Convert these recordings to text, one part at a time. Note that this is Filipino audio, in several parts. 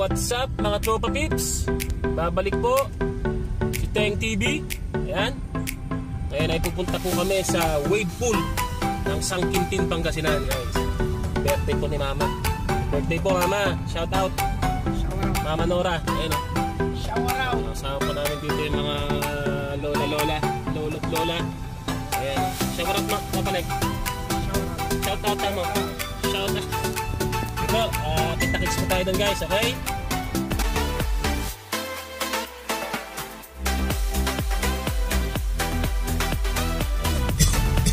What's up mga tropa pips? Babalik po si Teng TV. Ayan. Ngayon ay pupunta po kami sa wave pool ng Sangkintin, Pangasinan, guys. Birthday po ni Mama. Birthday po Mama. Shout out Mama Nora. Ayan o. Shout out. Kasama po namin dito yung mga lola, lolo't lola. Ayan. Shout out mo, Papaleg. Shout out mo. Shout out. Ito, kita-kits po tayo dun guys, okay?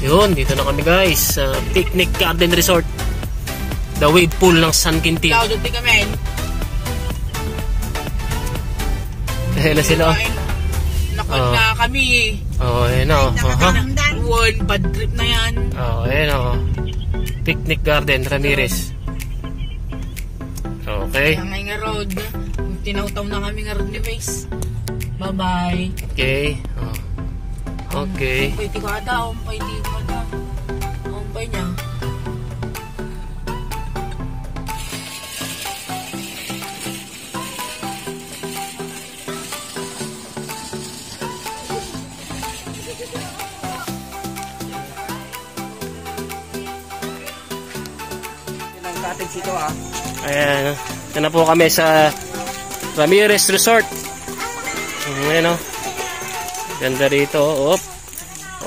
Yun, dito na kami guys sa Picnic Garden Resort, the wave pool ng Sangkintin. Doon din kami. Hello sila. Nakot na kami. Oh, ayun o. One bad trip na yan. Oh, ayun o. Picnic Garden Ramirez. Okay. Kaya nga road. Tinautaw na kami nga road ni Face. Bye bye. Okay. Oh. Okay. Umpay ko ada, umpay ko ada. Umpay niya. Yan ang cottage ito ah. Ayan. Ito na po kami sa Ramirez Resort. Ayan o. Ganda rito. Op.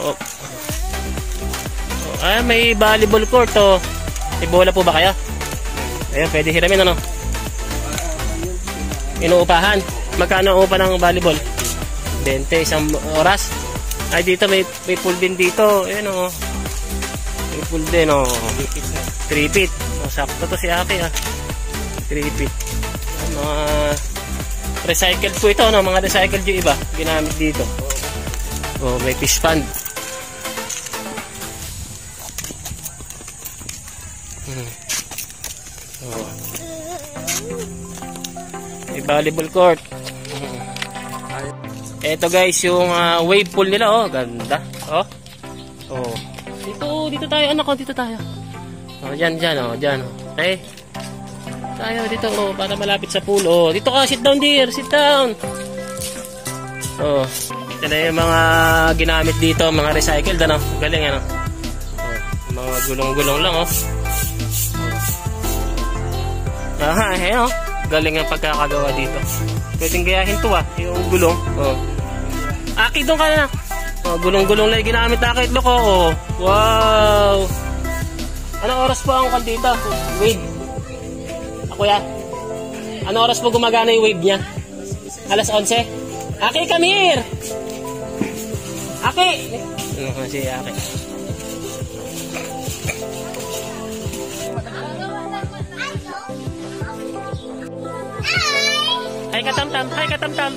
Op. Ah, may volleyball court oh. May bola po ba kaya? Ayun, pwede hiramin ano? Inuupahan. Magkano ang upa ng volleyball? 20 isang oras. Ay dito may pool din dito. Ayun oh. May pool din oh. 3 feet. Oh, sakto to si Aki ah. 3 feet. Mga recycled po ito no? Mga recycled yung iba ginamit dito. Oh, may fish pond. Oh. May volleyball court. Ito guys yung wave pool nila oh, ganda. Oh. Oh. Dito tayo anak ko, dito tayo. Oh, diyan oh, diyan oh. Okay. Tayo dito oh, para malapit sa pool. Oh, dito ka, sit down dear, sit down. Oh. Ito na yung mga ginamit dito, mga recycled ano. Galing ano. Oh, mga gulong-gulong lang oh. Aha, oh. Galing ang pagkakagawa dito. Pwedeng gayahin to ah, yung gulong. Oh. Aki doon ka na. Oh, gulong-gulong lang ginamit akit loko oh. Wow. Anong oras po ang call dito? Wave. Ako ya. Anong oras po gumagana yung wave niya? Alas 11? Aki, come here! Aki! Ano si Aki? Hi katamtam! Hi katamtam!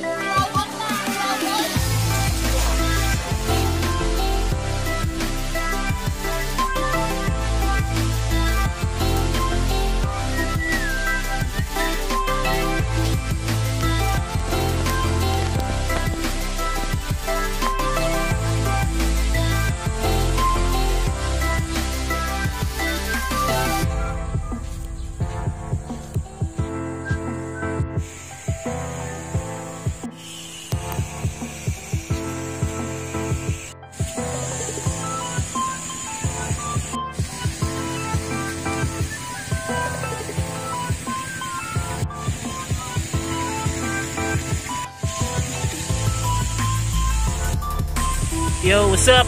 Yo, what's up?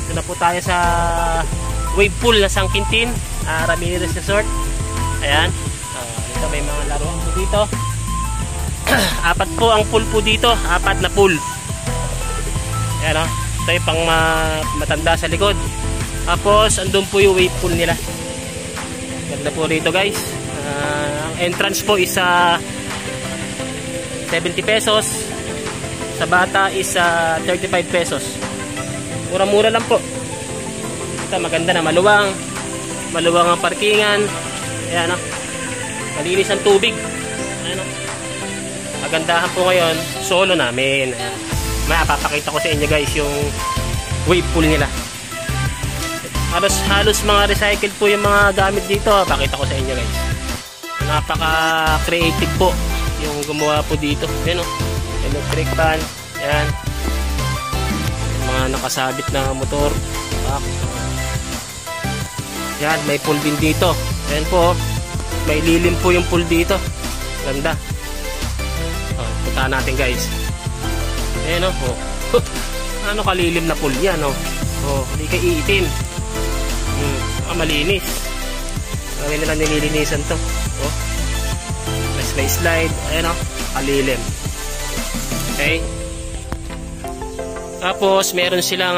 Ito na po tayo sa wave pool na Sangkintin, Ramirez Resort. Ayan. Dito may mga laruan po dito. Apat po ang pool po dito. Apat na pool. Ayan o. Ito yung pang matanda sa likod. Tapos andun po yung wave pool nila. Ganda po rito guys. entrance po is 70 pesos. Sa bata is 35 pesos. Mura-mura lang po. Ito, maganda na, maluwang. Maluwang ang parkingan. Ayan, malinis ang tubig. Ayan, magandahan po ngayon, solo namin. Ayan. Mapapakita ko sa inyo guys yung wave pool nila. Halos mga recycled po yung mga gamit dito. Pakita ko sa inyo guys. Napaka creative po yung gumawa po dito. Ayan, electric fan. Ayan. Mga nakasabit na motor. Ayan, may pool din dito. Ayan po, may lilim po yung pool dito. Ganda. Puntahan natin guys. Ayan ano kalilim na pool yan, hindi ka iitim. Malinis. Ngayon nila nililinisan to. May slide. Ayan, kalilim. Okay. Tapos meron silang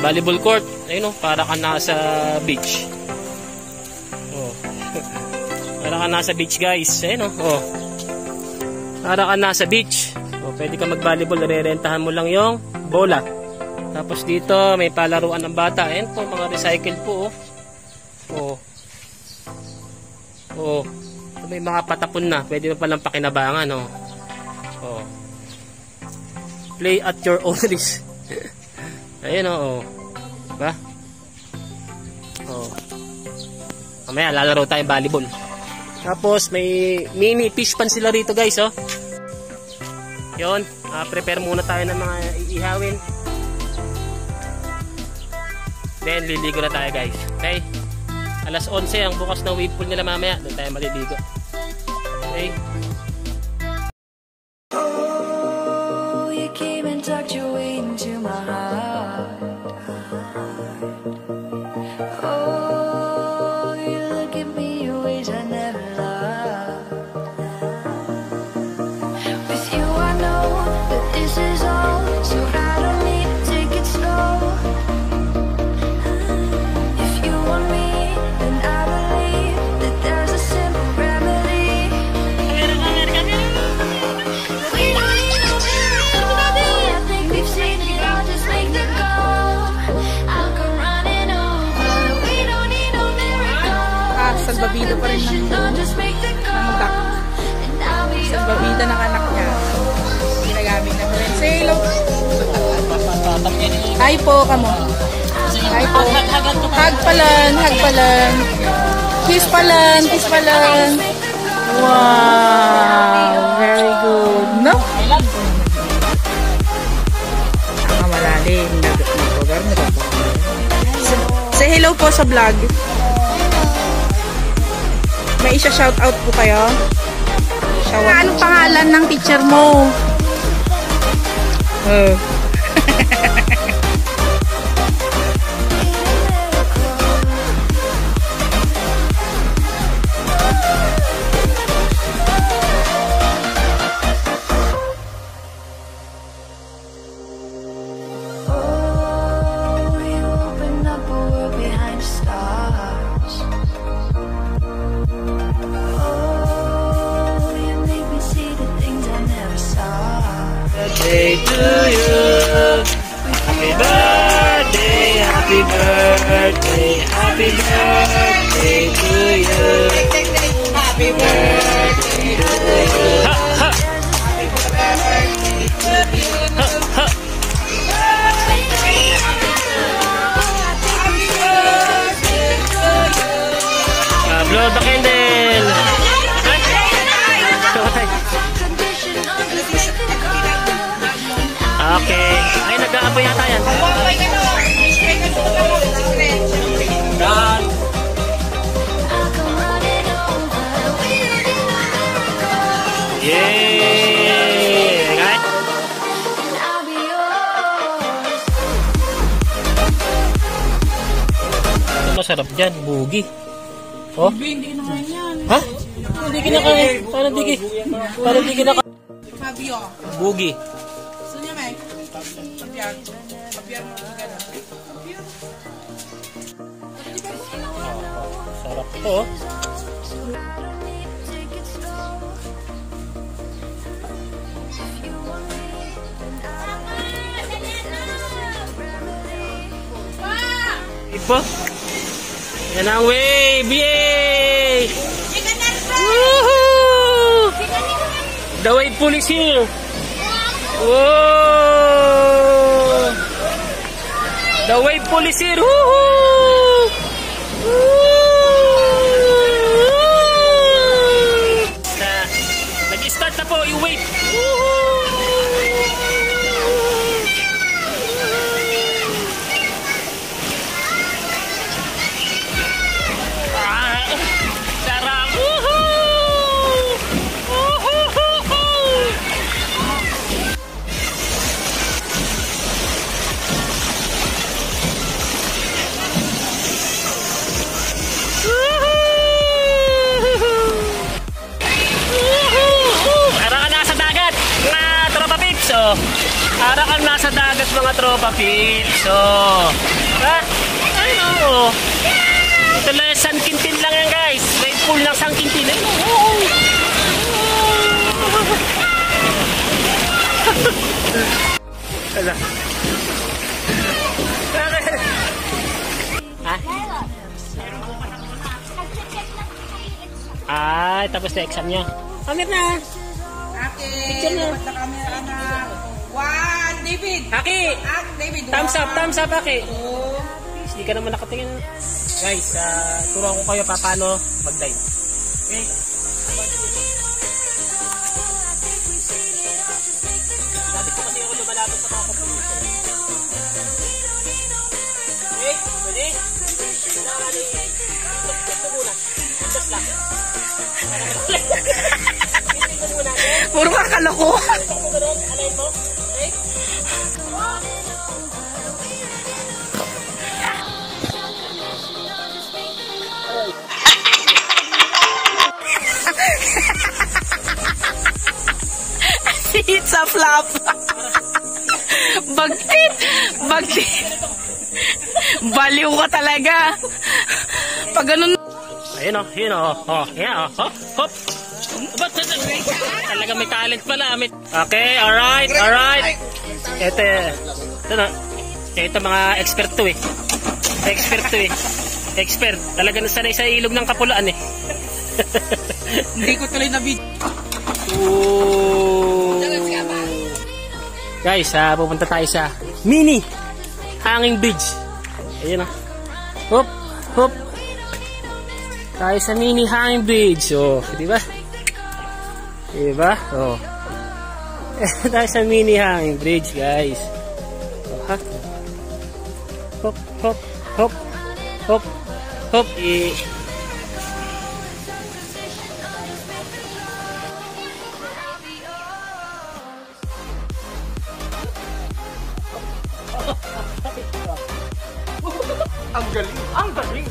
volleyball court. Ayun, para ka nasa beach. Para ka nasa beach guys. Ayun, para ka nasa beach. Pwede ka mag-volleyball, re-rentahan mo lang yung bola. Tapos dito may palaruan ng bata. Ayan po, mga recycle po. May mga patapon na. Pwede mo palang pakinabangan. Play at your own risk. Ayun, diba? Mamaya lalaro tayo volleyball. Tapos may mini fish pan sila rito guys. Yun, prepare muna tayo ng mga iihawin. Then liligo na tayo guys. Okay? Alas 11 ang bukas na wave pool nila mamaya. Doon tayo maliligo. Okay? Salbabida pa rin ng duck. Salbabida ng anak niya. Ginagamit na rin. Say hello. Hi po, kamo. Hi po. Hug palan, hug palan. Kiss palan, kiss palan. Wow, very good. No? Malalim. Say hello po sa vlog. May isa-shoutout po kayo. Anong pangalan ng teacher mo? Birthday to you. Happy birthday, happy birthday, happy birthday to you. Happy birthday to you. Ha ha. Ha ha. Blow the candle. Okay. Ay, nag-aapoy yata yan. Yay! Right? Ito masarap dyan, bugi. Oh? Hindi kinakain yan. Ha? Hindi kinakain. Paano hindi kinakain? Fabio. Bugi. Sarap ito. Ipo. Yan ang wave. Yay! Woohoo! The wave pool is here. Whoa! The wave pool is here. Woohoo! Nag-start na po yung wave. Sarap! Woohoo! Para kang nasa dagat mga tropa pips. So, ha? Ano? Ito lang San Quintin lang yan guys. Wave pool ng San Quintin. Ala. Ha? Ay, tapos na exam niya. Amir na. Okay, dapat na kami anak. One, David. Aki! David, Thumbs up, Aki. Two. Hindi ka naman nakatingin. Guys, turuan ko kayo paano mag-dive. Okay? Dati ko kasi ako lumalapit sa mga kapatid. Okay? Pwede? Ito muna. Just lang. Puro kakaloko. Alayin mo. Okay? It's a flop. Bagtit. Baliw ka talaga. Pag ganun. Ayun o, yun o. Yan o. Hop. Talaga may talent pala. Okay, alright. Ito mga expert to eh. Expert. Talaga nasanay sa ilog ng Kapulaan eh. Hindi ko tuloy na video. Guys, pupunta tayo sa mini hanging bridge. Ayun o. Hop. Tayo sa mini hanging bridge. Oh, di ba? Oh. Tayo sa mini hanging bridge, guys. Oh, ha? Hop. Ang galing.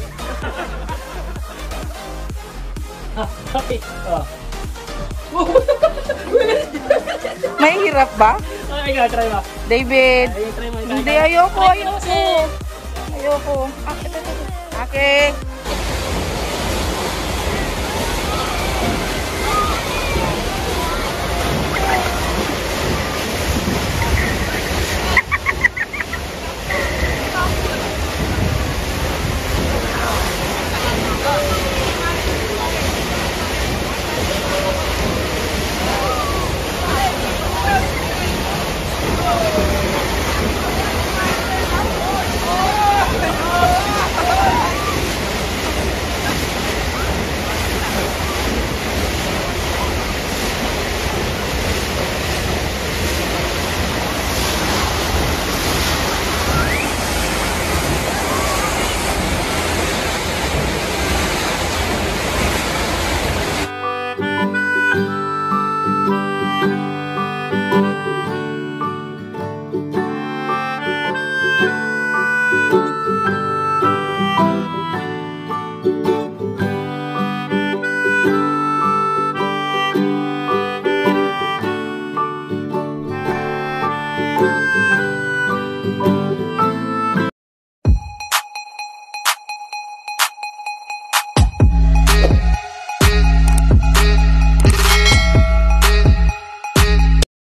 May hirap ba? Ay, try mo. David. Try mo. Hindi, ayoko. Ayoko. Okay.